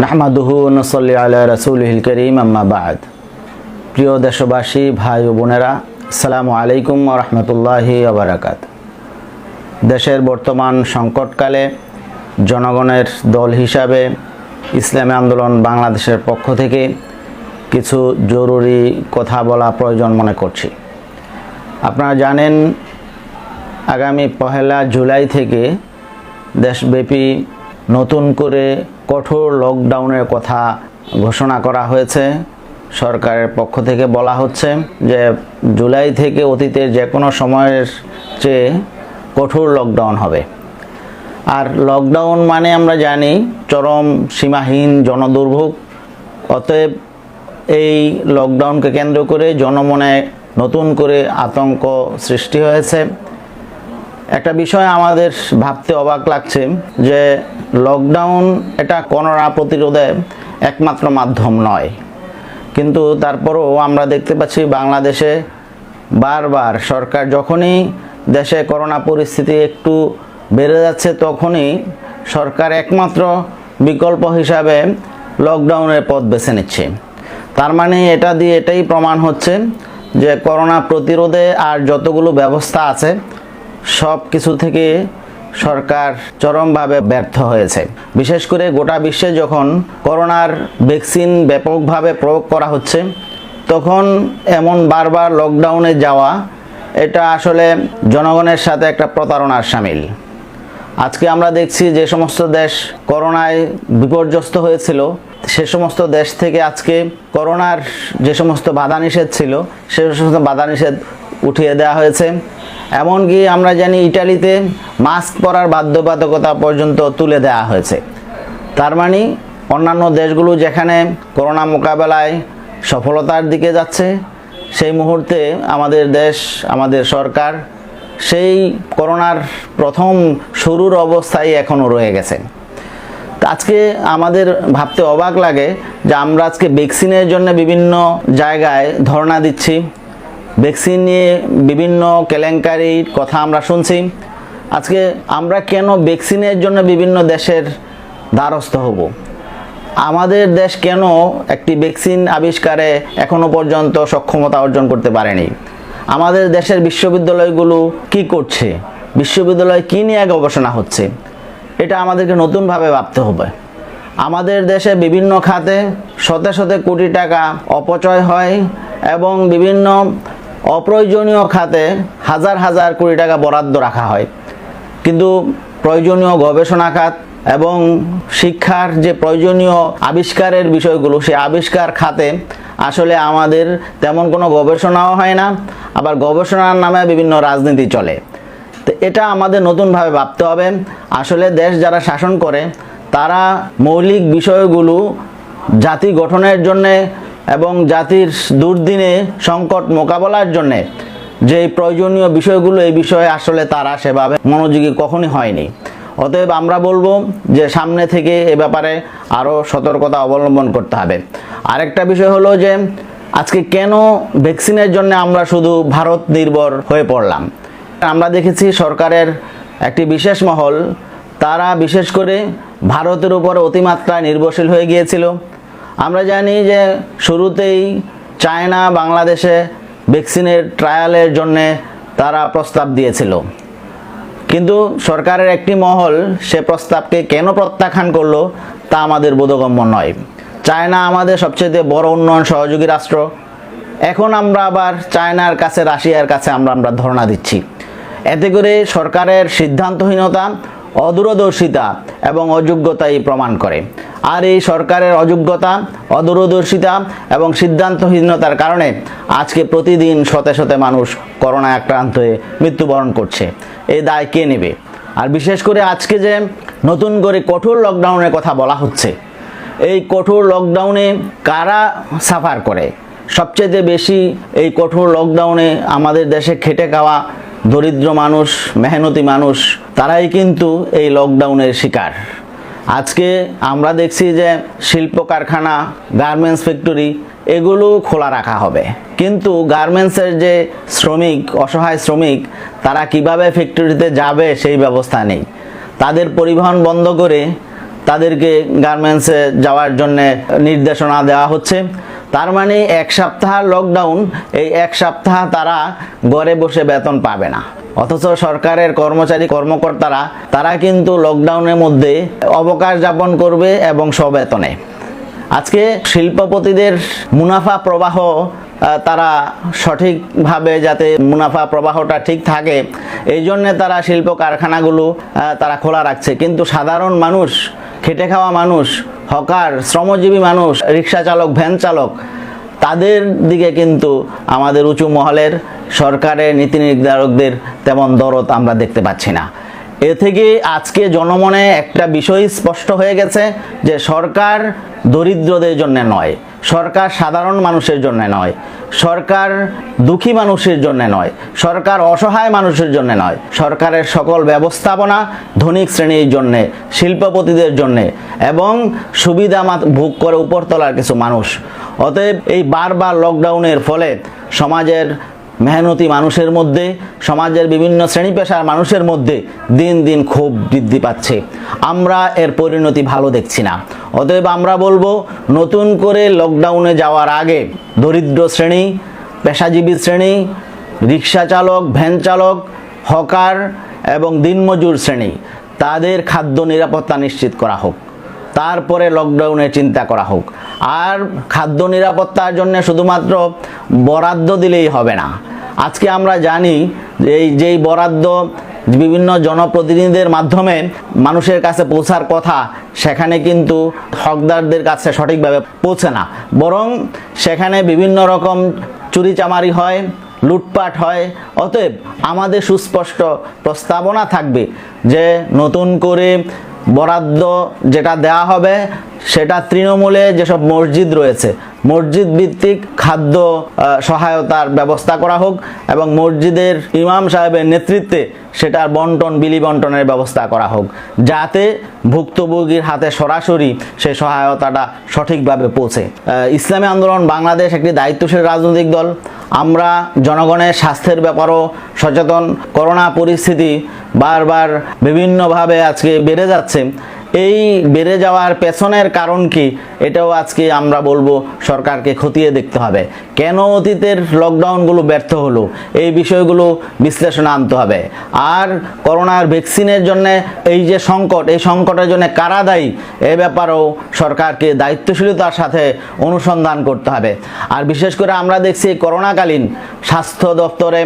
নাহমাদুহু ওয়া নুসাল্লি আলা রাসূলিহিল কারীম আম্মা বা'দ। প্রিয় দেশবাসী, ভাই ও বোনেরা, আসসালামু আলাইকুম ওয়া রাহমাতুল্লাহি ওয়া বারাকাতুহু। দেশের বর্তমান সংকটকালে জনগণের দল হিসাবে ইসলামী আন্দোলন বাংলাদেশের পক্ষ থেকে কিছু জরুরি কথা বলা প্রয়োজন মনে করছি। আপনারা জানেন, আগামী 1 জুলাই থেকে দেশব্যাপী নতুন করে কঠোর লকডাউনের কথা ঘোষণা করা হয়েছে। সরকারের পক্ষ থেকে বলা হচ্ছে যে জুলাই থেকে অতীতের যে কোনো সময়ের চেয়ে কঠোর লকডাউন হবে। আর লকডাউন মানে আমরা জানি চরম সীমাহীন জনদুর্ভোগ। অতএব এই লকডাউনকে কেন্দ্র করে জনমনে নতুন করে আতঙ্ক সৃষ্টি হয়েছে। একটা বিষয় আমাদের ভাবতে অবাক লাগছে যে লকডাউন এটা করোনা প্রতিরোধে একমাত্র মাধ্যম নয়, কিন্তু তারপরও আমরা দেখতে পাচ্ছি বাংলাদেশে বারবার সরকার যখনই দেশে করোনা পরিস্থিতি একটু বেড়ে যাচ্ছে তখনই সরকার একমাত্র বিকল্প হিসাবে লকডাউনের পথ বেছে নিচ্ছে। তার মানে এটা দিয়ে এটাই প্রমাণ হচ্ছে যে করোনা প্রতিরোধে আর যতগুলো ব্যবস্থা আছে সব কিছু থেকে সরকার চরমভাবে ব্যর্থ হয়েছে। বিশেষ করে গোটা বিশ্বে যখন করোনার ভ্যাকসিন ব্যাপকভাবে প্রয়োগ করা হচ্ছে, তখন এমন বারবার লকডাউনে যাওয়া এটা আসলে জনগণের সাথে একটা প্রতারণার শামিল। আজকে আমরা দেখছি যে সমস্ত দেশ করোনায় বিপর্যস্ত হয়েছিল, সে সমস্ত দেশ থেকে আজকে করোনার যে সমস্ত বাধা নিষেধ ছিল সে সমস্ত বাধা নিষেধ উঠিয়ে দেওয়া হয়েছে। এমনকি আমরা জানি ইটালিতে মাস্ক পরার বাধ্যবাধকতা পর্যন্ত তুলে দেওয়া হয়েছে। তার মানে অন্যান্য দেশগুলো যেখানে করোনা মোকাবেলায় সফলতার দিকে যাচ্ছে, সেই মুহূর্তে আমাদের দেশ, আমাদের সরকার সেই করোনার প্রথম শুরুর অবস্থায় এখনও রয়ে গেছে। আজকে আমাদের ভাবতে অবাক লাগে যে আমরা আজকে ভ্যাকসিনের জন্য বিভিন্ন জায়গায় ধর্ণা দিচ্ছি, ভ্যাকসিন নিয়ে বিভিন্ন কেলেঙ্কারির কথা আমরা শুনছি। আজকে আমরা কেন ভ্যাকসিনের জন্য বিভিন্ন দেশের দ্বারস্থ হব? আমাদের দেশ কেন একটি ভ্যাকসিন আবিষ্কারে এখনো পর্যন্ত সক্ষমতা অর্জন করতে পারেনি? আমাদের দেশের বিশ্ববিদ্যালয়গুলো কি করছে? বিশ্ববিদ্যালয় কি নিয়ে গবেষণা হচ্ছে? এটা আমাদেরকে নতুনভাবে ভাবতে হবে। আমাদের দেশে বিভিন্ন খাতে শত শত কোটি টাকা অপচয় হয় এবং বিভিন্ন অপ্রয়োজনীয় খাতে হাজার হাজার কোটি টাকা বরাদ্দ রাখা হয়, কিন্তু প্রয়োজনীয় গবেষণা খাত এবং শিক্ষার যে প্রয়োজনীয় আবিষ্কারের বিষয়গুলো, সেই আবিষ্কার খাতে আসলে আমাদের তেমন কোনো গবেষণাও হয় না, আবার গবেষণার নামে বিভিন্ন রাজনীতি চলে। তো এটা আমাদের নতুনভাবে ভাবতে হবে। আসলে দেশ যারা শাসন করে তারা মৌলিক বিষয়গুলো জাতি গঠনের জন্যে এবং জাতির দুর্দিনে সংকট মোকাবেলার জন্যে যে প্রয়োজনীয় বিষয়গুলো, এই বিষয়ে আসলে তারা সেভাবে মনোযোগী কখনই হয়নি। অতএব আমরা বলবো যে সামনে থেকে এ ব্যাপারে আরও সতর্কতা অবলম্বন করতে হবে। আরেকটা বিষয় হলো যে আজকে কেন ভ্যাকসিনের জন্য আমরা শুধু ভারত নির্ভর হয়ে পড়লাম? আমরা দেখেছি সরকারের একটি বিশেষ মহল তারা বিশেষ করে ভারতের উপর অতিমাত্রায় নির্ভরশীল হয়ে গিয়েছিল। আমরা জানি যে শুরুতেই চায়না বাংলাদেশে ভ্যাকসিনের ট্রায়ালের জন্যে তারা প্রস্তাব দিয়েছিল, কিন্তু সরকারের একটি মহল সে প্রস্তাবকে কেন প্রত্যাখ্যান করলো তা আমাদের বোধগম্য নয়। চায়না আমাদের সবচেয়ে বড় উন্নয়ন সহযোগী রাষ্ট্র, এখন আমরা আবার চায়নার কাছে, রাশিয়ার কাছে আমরা ধর্ণা দিচ্ছি। এতে করে সরকারের সিদ্ধান্তহীনতা, অদূরদর্শিতা এবং অযোগ্যতাই প্রমাণ করে। আর এই সরকারের অযোগ্যতা, অদূরদর্শিতা এবং সিদ্ধান্তহীনতার কারণে আজকে প্রতিদিন শত শত মানুষ করোনায় আক্রান্ত হয়ে মৃত্যুবরণ করছে। এই দায় কে নেবে? আর বিশেষ করে আজকে যে নতুন করে কঠোর লকডাউনের কথা বলা হচ্ছে, এই কঠোর লকডাউনে কারা সাফার করে? সবচেয়ে বেশি এই কঠোর লকডাউনে আমাদের দেশে খেটে খাওয়া দরিদ্র মানুষ, মেহনতি মানুষ, তারাই কিন্তু এই লকডাউনের শিকার। আজকে আমরা দেখছি যে শিল্প কারখানা, গার্মেন্টস ফ্যাক্টরি এগুলো খোলা রাখা হবে, কিন্তু গার্মেন্টসের যে শ্রমিক, অসহায় শ্রমিক, তারা কিভাবে ফ্যাক্টরিতে যাবে সেই ব্যবস্থা নেই। তাদের পরিবহন বন্ধ করে তাদেরকে গার্মেন্টসে যাওয়ার জন্য নির্দেশনা দেওয়া হচ্ছে। তার মানে এক সপ্তাহ লকডাউন, এই এক সপ্তাহ তারা ঘরে বসে বেতন পাবে না। অথচ সরকারের কর্মচারী কর্মকর্তারা তারা কিন্তু লকডাউনের মধ্যে অবকাশ যাপন করবে এবং স্ববেতনে। আজকে শিল্পপতিদের মুনাফা প্রবাহ তারা সঠিকভাবে যাতে মুনাফা প্রবাহটা ঠিক থাকে এই জন্যে তারা শিল্প কারখানাগুলো তারা খোলা রাখছে, কিন্তু সাধারণ মানুষ, খেটে খাওয়া মানুষ, হকার, শ্রমজীবী মানুষ, রিক্সা চালক, ভ্যান চালক, তাদের দিকে কিন্তু আমাদের উঁচু মহলের সরকারের নীতি নির্ধারকদের তেমন দরদ আমরা দেখতে পাচ্ছি না। এ থেকে আজকে জনমনে একটা বিষয় স্পষ্ট হয়ে গেছে যে সরকার দরিদ্রদের জন্য নয়, সরকার সাধারণ মানুষের জন্য নয়, সরকার দুঃখী মানুষের জন্য নয়, সরকার অসহায় মানুষের জন্য নয়, সরকারের সকল ব্যবস্থাপনা ধনিক শ্রেণীর জন্যে, শিল্পপতিদের জন্যে এবং সুবিধা ভোগ করে উপরতলার কিছু মানুষ। অতএব এই বারবার লকডাউনের ফলে সমাজের মেহনতি মানুষের মধ্যে, সমাজের বিভিন্ন শ্রেণী পেশার মানুষের মধ্যে দিন দিন ক্ষোভ বৃদ্ধি পাচ্ছে। আমরা এর পরিণতি ভালো দেখছি না। অতএব আমরা বলবো, নতুন করে লকডাউনে যাওয়ার আগে দরিদ্র শ্রেণী, পেশাজীবী শ্রেণী, রিক্সা চালক, ভ্যান চালক, হকার এবং দিনমজুর শ্রেণী, তাদের খাদ্য নিরাপত্তা নিশ্চিত করা হোক, তারপরে লকডাউনের চিন্তা করা হোক। আর খাদ্য নিরাপত্তার জন্য শুধুমাত্র বরাদ্দ দিলেই হবে না। আজকে আমরা জানি যেই বরাদ্দ বিভিন্ন জনপ্রতিনিধিদের মাধ্যমে মানুষের কাছে পৌঁছার কথা, সেখানে কিন্তু হকদারদের কাছে সঠিকভাবে পৌঁছে না, বরং সেখানে বিভিন্ন রকম চুরিচামারি হয়, লুটপাট হয়। অতএব আমাদের সুস্পষ্ট প্রস্তাবনা থাকবে যে নতুন করে বরাদ্দ যেটা দেওয়া হবে সেটা তৃণমূলে যেসব মসজিদ রয়েছে, মসজিদ ভিত্তিক খাদ্য সহায়তার ব্যবস্থা করা হোক এবং মসজিদের ইমাম সাহেবের নেতৃত্বে সেটার বিলি বন্টনের ব্যবস্থা করা হোক, যাতে ভুক্তভোগীর হাতে সরাসরি সেই সহায়তাটা সঠিকভাবে পৌঁছে। ইসলামী আন্দোলন বাংলাদেশ একটি দায়িত্বশীল রাজনৈতিক দল। আমরা জনগণের স্বাস্থ্যের ব্যাপারেও সচেতন। করোনা পরিস্থিতি বারবার বিভিন্নভাবে আজকে বেড়ে যাচ্ছে। এই বেড়ে যাওয়ার পেছনের কারণ কি, এটাও আজকে আমরা বলবো সরকারকে খতিয়ে দেখতে হবে। কেন অতীতের লকডাউনগুলো ব্যর্থ হলো, এই বিষয়গুলো বিশ্লেষণে আনতে হবে। আর করোনার ভ্যাকসিনের জন্য এই যে সংকট, এই সংকটের জন্য কারা দায়ী, এ ব্যাপারেও সরকারকে দায়িত্বশীলতার সাথে অনুসন্ধান করতে হবে। আর বিশেষ করে আমরা দেখছি করোনাকালীন স্বাস্থ্য দপ্তরে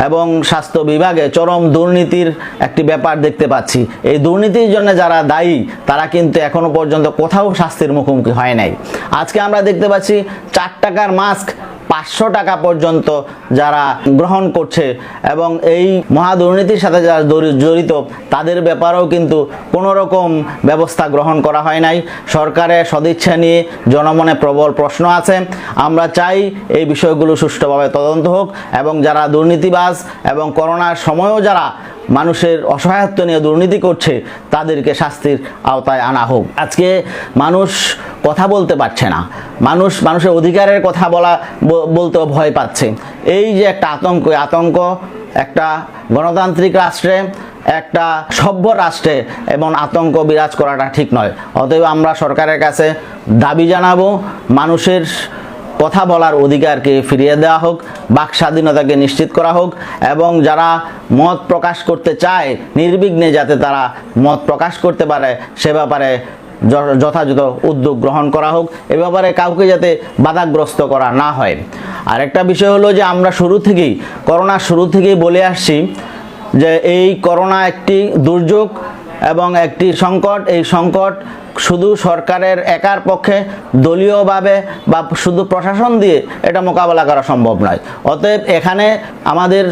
এবং স্বাস্থ্য বিভাগে চরম দুর্নীতির একটি ব্যাপার দেখতে পাচ্ছি। এই দুর্নীতির জন্য যারা দায়ী তারা কিন্তু এখনো পর্যন্ত কোথাও শাস্তির মুখোমুখি হয় নাই। আজকে আমরা দেখতে পাচ্ছি 4 টাকার মাস্ক 500 টাকা পর্যন্ত যারা গ্রহণ করছে এবং এই মহা দুর্নীতির সাথে যারা জড়িত তাদের ব্যাপারেও কিন্তু কোনো রকম ব্যবস্থা গ্রহণ করা হয় নাই। সরকারের সদিচ্ছা নিয়ে জনমনে প্রবল প্রশ্ন আছে। আমরা চাই এই বিষয়গুলো সুষ্ঠুভাবে তদন্ত হোক এবং যারা দুর্নীতিবাজ এবং করোনার সময়ও যারা মানুষের অসহায়ত্ব নিয়ে দুর্নীতি করছে তাদেরকে শাস্তির আওতায় আনা হোক। আজকে মানুষ কথা বলতে পারছে না, মানুষের অধিকারের কথা বলতেও ভয় পাচ্ছে। এই যে একটা আতঙ্ক একটা গণতান্ত্রিক রাষ্ট্রে, একটা সভ্য রাষ্ট্রে এবং আতঙ্ক বিরাজ করাটা ঠিক নয়। অতএব আমরা সরকারের কাছে দাবি জানাবো, মানুষের কথা বলার অধিকারকে ফিরিয়ে দেওয়া হোক, বাক স্বাধীনতাকে নিশ্চিত করা হোক এবং যারা মত প্রকাশ করতে চায় নির্বিঘ্নে যাতে তারা মত প্রকাশ করতে পারে সে ব্যাপারে যথাযথ উদ্যোগ গ্রহণ করা হোক। এ ব্যাপারে কাউকে যাতে বাধাগ্রস্ত করা না হয়। আরেকটা বিষয় হলো যে আমরা করোনার শুরু থেকেই বলে আসছি যে এই করোনা একটি দুর্যোগ এবং একটি সংকট। এই সংকট শুধু সরকারের একার পক্ষে দলীয়ভাবে বা শুধু প্রশাসন দিয়ে এটা মোকাবেলা করা সম্ভব নয়। অতএব এখানে আমাদের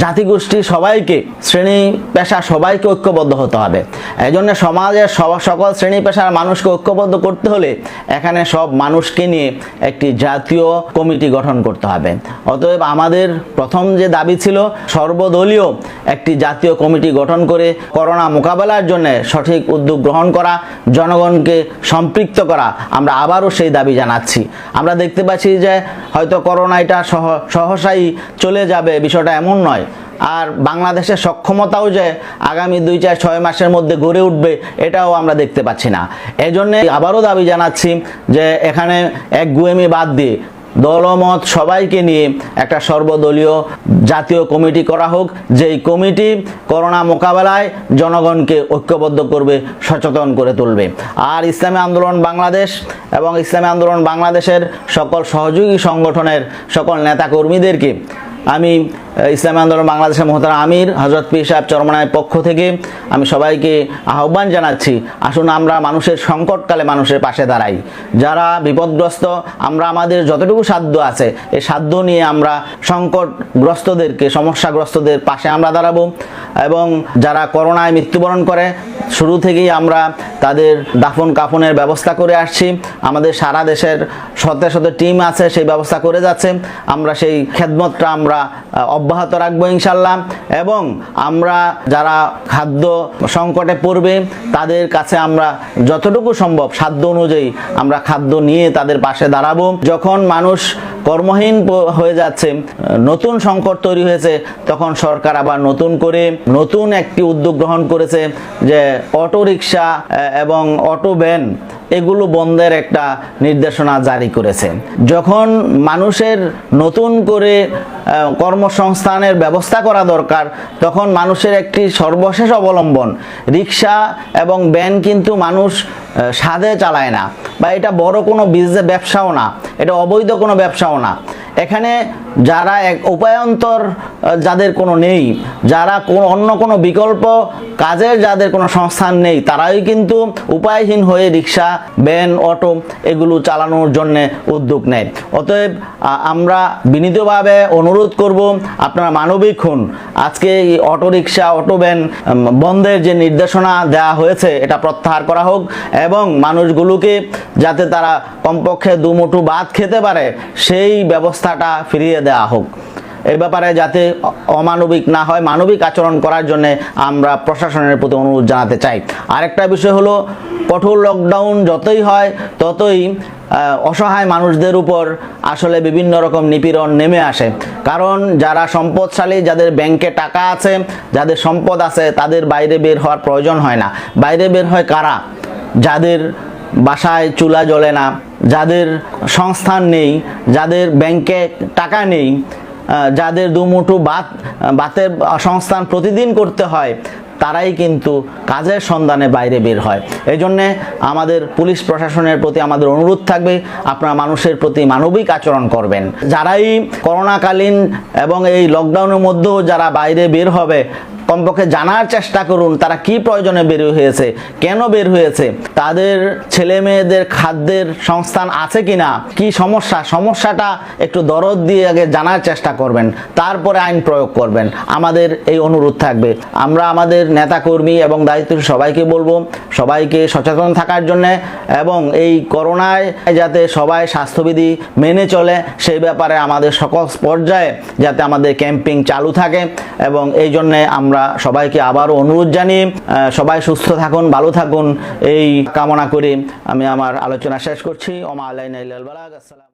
জাতিগোষ্ঠী সবাইকে, শ্রেণী পেশা সবাইকে ঐক্যবদ্ধ হতে হবে। এই জন্য সমাজের সকল শ্রেণী পেশার মানুষকে ঐক্যবদ্ধ করতে হলে এখানে সব মানুষকে নিয়ে একটি জাতীয় কমিটি গঠন করতে হবে। অতএব আমাদের প্রথম যে দাবি ছিল সর্বদলীয় একটি জাতীয় কমিটি গঠন করে করোনা মোকাবেলার জন্য সঠিক উদ্যোগ গ্রহণ করা, জনগণকে সম্পৃক্ত করা। আমরা আবারও সেই দাবি জানাচ্ছি। আমরা দেখতে পাচ্ছি যে হয়তো করোনা এটা সহসাই চলে যাবে, বিষয়টা এমন নয়। আর বাংলাদেশের সক্ষমতাও যে আগামী 2-4-6 মাসের মধ্যে গড়ে উঠবে এটাও আমরা দেখতে পাচ্ছি না। এজন্য আবারও দাবি জানাচ্ছি যে এখানে একগুঁয়েমি বাদ দিয়ে দলমত সবাইকে নিয়ে একটা সর্বদলীয় জাতীয় কমিটি করা হোক, যেই কমিটি করোনা মোকাবেলায় জনগণকে ঐক্যবদ্ধ করবে, সচেতন করে তুলবে। আর ইসলামী আন্দোলন বাংলাদেশ এবং ইসলামী আন্দোলন বাংলাদেশের সকল সহযোগী সংগঠনের সকল নেতাকর্মীদেরকে আমি ইসলামী আন্দোলন বাংলাদেশের মহতারাম আমির হযরত পীর সাহেব চরমনায়ের পক্ষ থেকে আমি সবাইকে আহ্বান জানাচ্ছি, আসুন আমরা মানুষের সংকটকালে মানুষের পাশে দাঁড়াই। যারা বিপদগ্রস্ত, আমরা আমাদের যতটুকু সাধ্য আছে এই সাধ্য নিয়ে আমরা সংকটগ্রস্তদেরকে, সমস্যাগ্রস্তদের পাশে আমরা দাঁড়াবো। এবং যারা করোনায় মৃত্যুবরণ করে শুরু থেকেই আমরা তাদের দাফন কাফনের ব্যবস্থা করে আসছি। আমাদের সারা দেশের শত শত টিম আছে, সেই ব্যবস্থা করে যাচ্ছে। আমরা সেই খেদমতটা আমরা অব্যাহত রাখবো ইনশাল্লাহ। এবং আমরা যারা খাদ্য সংকটে পড়বে তাদের কাছে আমরা যতটুকু সম্ভব সাধ্য অনুযায়ী আমরা খাদ্য নিয়ে তাদের পাশে দাঁড়াবো। যখন মানুষ কর্মহীন হয়ে যাচ্ছে, নতুন সংকট তৈরি হয়েছে, তখন সরকার আবার নতুন একটি উদ্যোগ গ্রহণ করেছে যে অটো রিক্সা এবং অটো ভ্যান এগুলো বন্ধের একটা নির্দেশনা জারি করেছে। যখন মানুষের নতুন করে কর্মসংস্থানের ব্যবস্থা করা দরকার, তখন মানুষের একটি সর্বশেষ অবলম্বন রিক্সা এবং ভ্যান কিন্তু মানুষ সাধে চালায় না, বা এটা বড় কোনো বিজনেস ব্যবসাও না, এটা অবৈধ কোনো ব্যবসাও না। এখানে যারা এক উপায়ন্তর যাদের কোনো নেই, যারা অন্য কোনো বিকল্প কাজের যাদের কোনো সংস্থান নেই, তারাই কিন্তু উপায়হীন হয়ে রিক্সা, ভ্যান, অটো এগুলো চালানোর জন্য উদ্যোগ নেয়। অতএব আমরা বিনীতভাবে অনুরোধ করব, আপনারা মানবিক হন। আজকে এই অটো রিক্সা, অটো ভ্যান বন্ধের যে নির্দেশনা দেওয়া হয়েছে এটা প্রত্যাহার করা হোক, এবং মানুষগুলোকে যাতে তারা কমপক্ষে দুমুঠো ভাত খেতে পারে সেই ব্যবস্থাটা ফিরিয়ে দেওয়া হোক। এই ব্যাপারে যাতে অমানবিক না হয়, মানবিক আচরণ করার জন্য আমরা প্রশাসনের প্রতি অনুরোধ জানাতে চাই। আরেকটা বিষয় হলো, কঠোর লকডাউন যতই হয় ততই অসহায় মানুষদের উপর আসলে বিভিন্ন রকম নিপীড়ন নেমে আসে। কারণ যারা সম্পদশালী, যাদের ব্যাংকে টাকা আছে, যাদের সম্পদ আছে, তাদের বাইরে বের হওয়ার প্রয়োজন হয় না। বাইরে বের হয় কারা? যাদের বাসায় চুলা জ্বলে না, যাদের সংস্থান নেই, যাদের ব্যাংকে টাকা নেই, যাদের দুমুঠো ভাতের সংস্থান প্রতিদিন করতে হয়, তারাই কিন্তু কাজের সন্ধানে বাইরে বের হয়। এই জন্যে আমাদের পুলিশ প্রশাসনের প্রতি আমাদের অনুরোধ থাকবে, আপনারা মানুষের প্রতি মানবিক আচরণ করবেন। যারাই করোনাকালীন এবং এই লকডাউনের মধ্যেও যারা বাইরে বের হবে, কমপক্ষে জানার চেষ্টা করুন তারা কি প্রয়োজনে বের হয়েছে, কেন বের হয়েছে, তাদের ছেলে মেয়েদের খাদ্যের সংস্থান আছে কিনা, কি সমস্যাটা একটু দরদ দিয়ে আগে জানার চেষ্টা করবেন, তারপরে আইন প্রয়োগ করবেন। আমাদের এই অনুরোধ থাকবে। আমরা আমাদের নেতাকর্মী এবং দায়িত্বশীল সবাইকে বলবো, সবাইকে সচেতন থাকার জন্য, এবং এই করোনায় যাতে সবাই স্বাস্থ্যবিধি মেনে চলে সেই ব্যাপারে আমাদের সকল পর্যায়ে যাতে আমাদের ক্যাম্পিং চালু থাকে। এবং এই জন্যে আমরা সবাইকে আবারও অনুরোধ জানিয়ে সবাই সুস্থ থাকুন, ভালো থাকুন এই কামনা করে আমি আমার আলোচনা শেষ করছি। ওমা আলাইনা ইল্লাল বালাগ। আসসালাম।